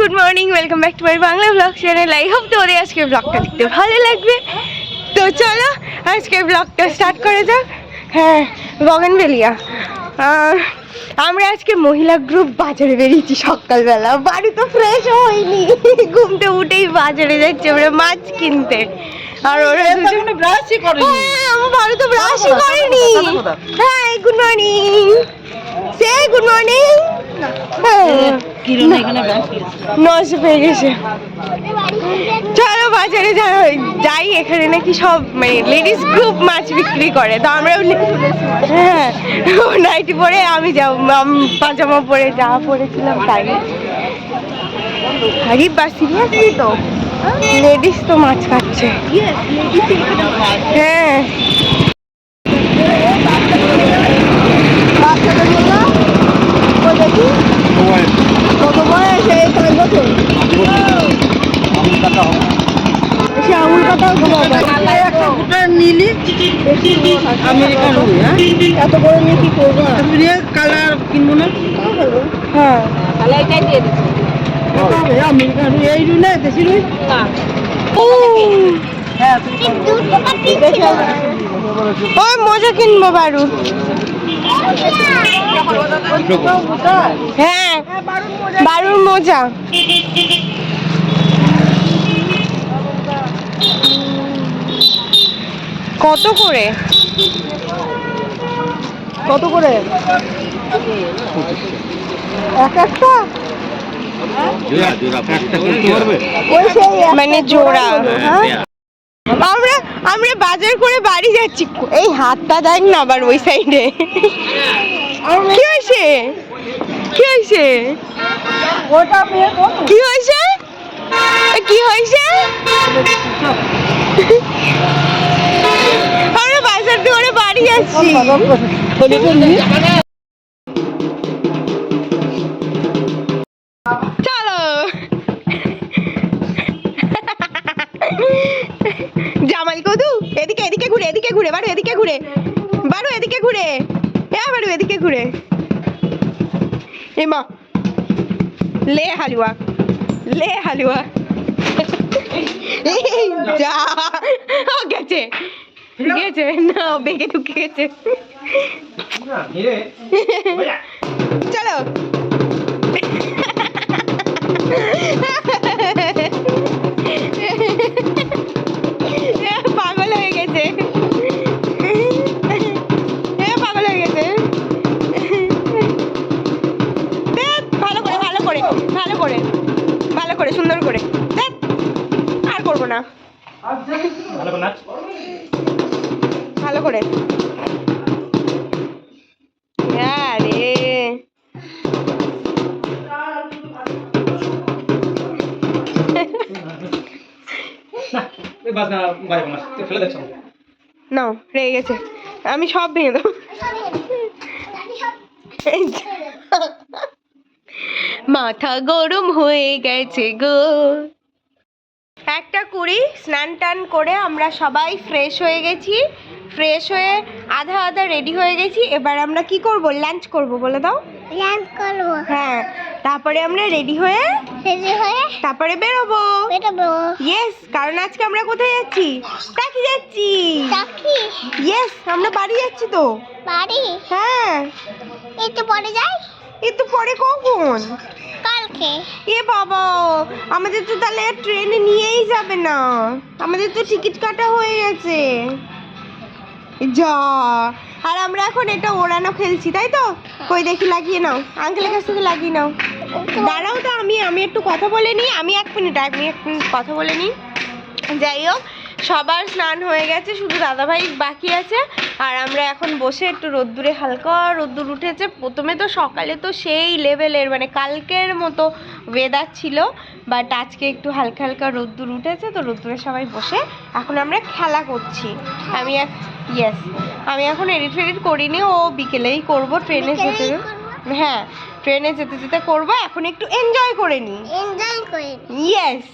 Good morning, welcome back to my Bangla blog channel. I hope তোমাদের আজকে ব্লগটা দেখতে ভালো লাগবে। তো চলো আজকে ব্লগটা স্টার্ট করে যাক। হ্যাঁ, বগনভেলিয়া। আমরা আজকে মহিলা গ্রুপ বাজারে বেরিয়েছি সকালবেলা। বাড়ি তো ফ্রেশ হয়নি, ঘুমতে উঠেই বাজারে যাচ্ছি আমরা মাছ কিনতে। আর ওরা দুজনে ব্রাশই করেনি। আমার বাড়ি তো ব্রাশই করেনি। হ্যাঁ, গুড মর্নিং, সে গুড মর্নিং। নষ্ট পেয়ে গেছে। চলো বাজারে যাই। এখানে নাকি সব মানে লেডিস গ্রুপ মাছ বিক্রি করে, তো আমরা হ্যাঁ নাইটি পরে আমি পাজামা পরে যা পরেছিলাম তাই। আরে বা সিরিয়াসলি তো লেডিস তো মাছ খাচ্ছে। হ্যাঁ, কত বয়স? এই 5 বছর। আমুল কাটা নিলি আমেরিকান এত বড় নিয়ে কি করবো? কালার কিনবো না। হ্যাঁ, এটাই দিয়ে দিচ্ছি আমেরিকান এই রুই না, দেশি রুই। ওই মজা কিনবো বারু। হ্যাঁ, বারুর মোজা। কত করে? কত করে এক একটা? মানে জোড়া। আমরা বাজার করে বাড়ি যাচ্ছি। এই হাতটা দেখ না আবার ওই সাইডে। কি হয়েছে? কি হয়েছে? কি হয়েছে? কি হয়েছে? আমরা বাজার করে বাড়ি যাচ্ছি। চলো জামাল কদু এদিকে এদিকে ঘুরে, এদিকে ঘুরে বারু, এদিকে ঘুরে বারু, এদিকে ঘুরে। হ্যাঁ বারু, এদিকে ঘুরে। এমা লে হালুয়া, লে হালুয়া। যা গেছে গেছে না, বেগে ঢুকে গেছে। চলো পাগল হয়ে গেছে, পাগল হয়ে গেছে। ভালো করে ভালো করে ভালো করে ভালো করে সুন্দর করে। আর করবো না, ভালো করে। আরে না, রেগে গেছে। আমি সব ভেঙে দেবো। মাথা গরম হয়ে গেছে গো। 1:20 স্নান টান করে আমরা সবাই ফ্রেশ হয়ে গেছি। ফ্রেশ হয়ে আধা রেডি হয়ে গেছি। এবার আমরা কি করব? লাঞ্চ করব। বলে দাও। লাঞ্চ করব। হ্যাঁ, তারপরে আমরা রেডি হয়ে তারপরে বেরোবো। ইয়েস, কারণ আজকে আমরা কোথায় যাচ্ছি? টাকি যাচ্ছি। টাকি? ইয়েস, আমরা বাড়ি যাচ্ছি। তো বাড়ি? হ্যাঁ। একটু পরে যাই। একটু পরে কখন? কালকে। এ বাবা, আমাদের তো তাহলে ট্রেনে নিয়েই যাবে না, আমাদের তো টিকিট কাটা হয়ে গেছে। যা, আর আমরা এখন এটা ওড়ানো খেলছি, তাই তো? কই দেখি, লাগিয়ে নাও, আঙ্কেলের কাছ থেকে লাগিয়ে নাও। দাঁড়াও তো, আমি একটু কথা বলে নিই। আমি এক মিনিট কথা বলে নিই। যাই হোক, সবার স্নান হয়ে গেছে, শুধু দাদাভাই বাকি আছে। আর আমরা এখন বসে একটু রোদ্দুরে, হালকা রোদ্দুর উঠেছে। প্রথমে তো সকালে তো সেই লেভেলের মানে কালকের মতো ওয়েদার ছিল, বাট আজকে একটু হালকা হালকা রোদ্দুর উঠেছে। তো রোদ্দুরে সবাই বসে এখন আমরা খেলা করছি। আমি এখন এডিট করিনি, ও বিকেলেই করবো ট্রেনে যেতে। হ্যাঁ, ট্রেনে যেতে যেতে করবো। এখন একটু এনজয় করে নিই। ইয়েস,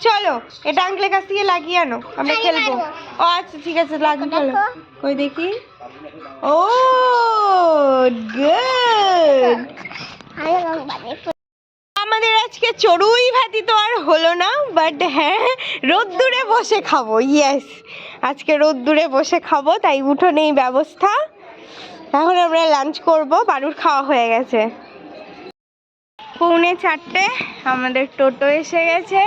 চলো এটা আঙ্কেলের কাছ থেকে লাগিয়ে আনো, আমরা খেলবো। ও আচ্ছা, ঠিক আছে, লাগিয়ে ফেলো। কই দেখি। ও গুড। আমাদের আজকে চড়ুই ভাতি তো আর হলো না, বাট হ্যাঁ রোদ্দুরে বসে খাবো। ইয়েস, আজকে রোদ্দুরে বসে খাবো, তাই উঠোনেই ব্যবস্থা। এখন আমরা লাঞ্চ করব। বাড়ুর খাওয়া হয়ে গেছে। 3:45 আমাদের টোটো এসে গেছে।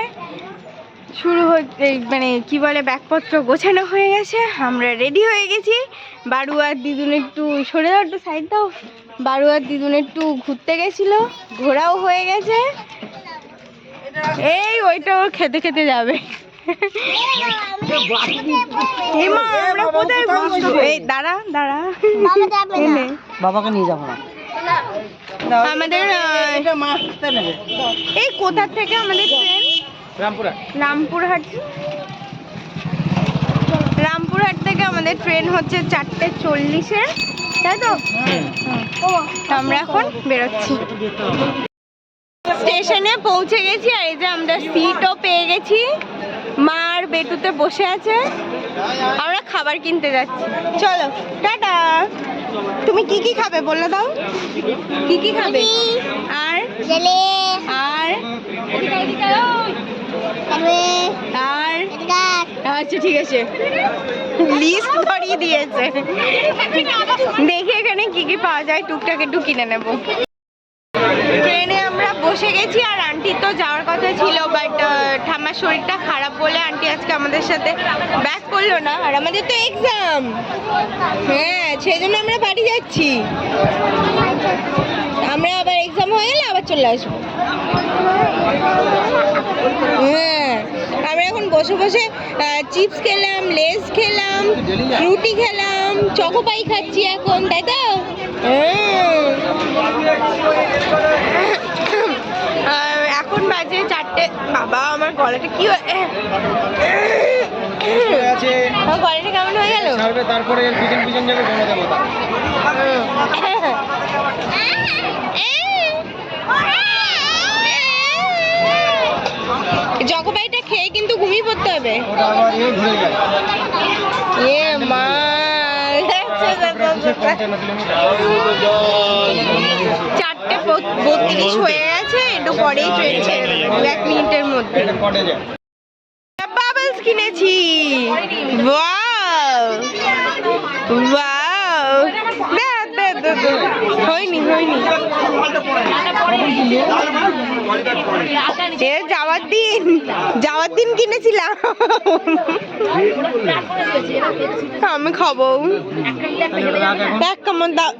শুরু হচ্ছে, মানে কি বলে, ব্যাগপত্র গোছানো হয়ে গেছে, আমরা রেডি হয়ে গেছি। বাড়ু আর দিদুন একটু সরে দাও, একটু সাইড দাও। বাড়ু আর দিদুন একটু ঘুরতে গেছিল, ঘোরাও হয়ে গেছে। এই ওইটাও খেতে খেতে যাবে। আমরা কোথায় বসবো? এই দাঁড়া দাঁড়া, বাবাকে নিয়ে যাবো না আমাদের। এই কোথা থেকে আমাদের ট্রেন? রামপুরহাট। রামপুরহাট থেকে আমাদের ট্রেন হচ্ছে 4:40-এ, তাই তো? আমরা এখন বেরোচ্ছি। স্টেশনে পৌঁছে গেছি, আর এই যে আমরা সিটও পেয়ে গেছি। মা আর বেটুতে বসে আছে, আমরা খাবার কিনতে যাচ্ছি। চলো টাটা। তুমি কি কি খাবে বলে দাও, কি কি খাবে? আর আর আচ্ছা ঠিক আছে, লিস্ট করিয়ে দিয়েছে। দেখি এখানে কি কি পাওয়া যায়, টুকটাক একটু কিনে নেব। ট্রেনে আমরা বসে গেছি, আর আন্টি তো যাওয়ার কথা ছিল, বাট ঠাম্মার শরীরটা খারাপ বলে আন্টি আজকে আমাদের সাথে ব্যাক করলো না। আর আমাদের তো এক্সাম, হ্যাঁ সেই জন্য আমরা বাড়ি যাচ্ছি। আমরা আবার এক্সাম হয়ে গেলে আবার চলে আসবো। হ্যাঁ, আমরা এখন বসে বসে চিপস খেলাম, লেস খেলাম, ফ্রুটি খেলাম, চকোপাই খাচ্ছি এখন, তাই তো? এখন বাজে 4টে। বাবা আমার গলাটা কি, আমার গলাটা কেমন হয়ে গেল? তারপরে পিছন পিছন যাবে জকোপাইটা খেয়ে কিন্তু ঘুমিয়ে পড়তে হবে। এ মা, 4:32 হয়ে গেছে, একটু পরেই ট্রেন ছেড়ে দেবে, 1 মিনিটের মধ্যে। বাবলস কিনেছি, ওয়াও ওয়াও। হয়নি হয়নি, যাওয়ার দিন কিনেছিলাম, আমি খাবো। দেখ কেমন দাও।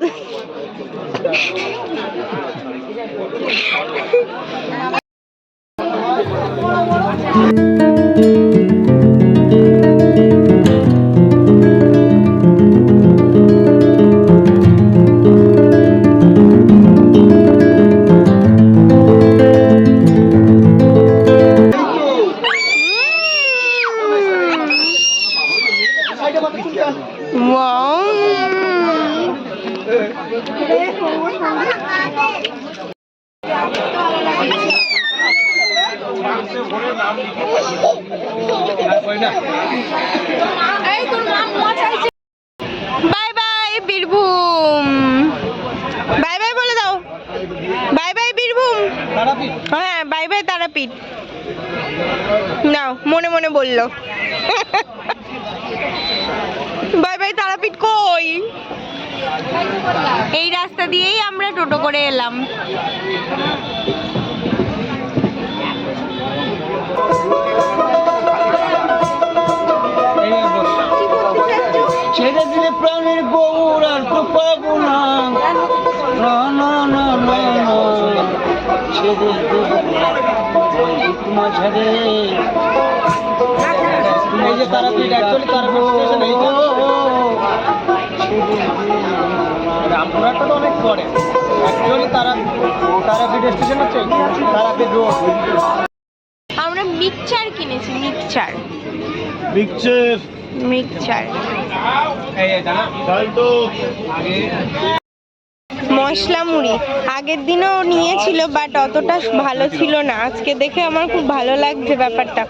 Bye bye Birbhum, bye bye বলে দাও। বাই বাই বীরভূম, হ্যাঁ বাই বাই তারাপীঠ। নাও, মনে মনে বললো। বাই বাই তারাপীঠ কই? এই রাস্তা দিয়েই আমরা টোটো করে এলাম। ছেড়ে দিলে প্রাণের গৌর আর তো পাবো না, ছেড়ে তোমার ছেড়ে। এই যে তারাপীঠ, অ্যাকচুয়ালি তারাপীঠ স্টেশন এই রামপুরহাটটা তো অনেক পরে, অ্যাকচুয়ালি তারাপীঠ স্টেশন হচ্ছে তারাপীঠ রোড। আমরা মিক্সচার কিনেছি, মিক্সচার মশলা মুড়ি। আগের দিনও নিয়েছিল, বাট অতটা ভালো ছিল না। আজকে দেখে আমার খুব ভালো লাগছে ব্যাপারটা।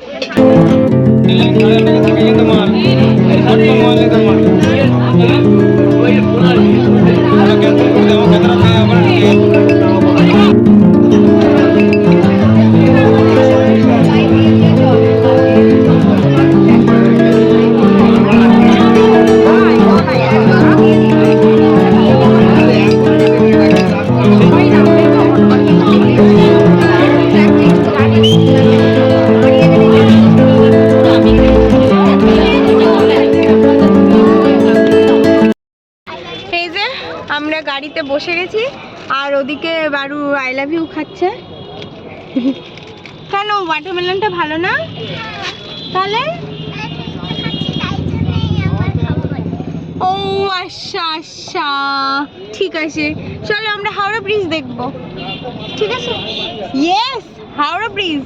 নিতে বসে গেছি। আর ওদিকে বারু আই লাভ ইউ খাচ্ছে। কেন ওয়াটারমেলনটা ভালো না? তাহলে ও আচ্ছা আচ্ছা ঠিক আছে, চলো আমরা হাওড়া ব্রিজ দেখবো। ঠিক আছে, ইয়েস হাওড়া ব্রিজ।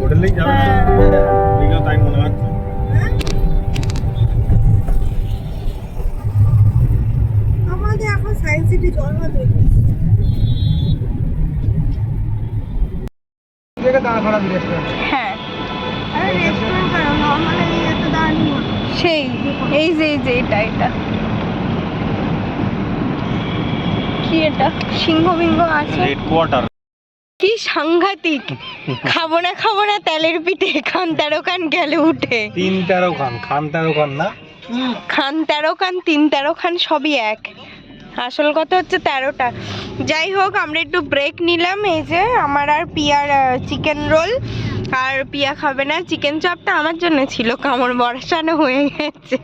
হোটেলেই যাবে এগুলো তাই মনে হচ্ছে। আমাদের এখন সায়েন্স সিটি জন্ম তৈরি হ্যাঁ সেই এই যে এটা কি এটা সিংহ বিংহ আছে রেড কোয়ার্টার। কি সাংঘাতিক। খাবো না তেলের পিঠে খান 13 খান গেলে উঠে 3-13 খান খান 13 খান না খান 13 খান 3-13 খান সবই এক। আসল কথা হচ্ছে 13টা। যাই হোক আমরা একটু ব্রেক নিলাম। এই যে আমার আর পিয়ার চিকেন রোল, আর পিয়া খাবে না। চিকেন চপটা আমার জন্য ছিল, কামড় বর্ষানো হয়ে গেছে।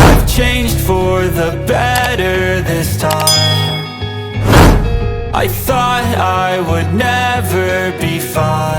I've changed for the better this time. I thought I would never be fine.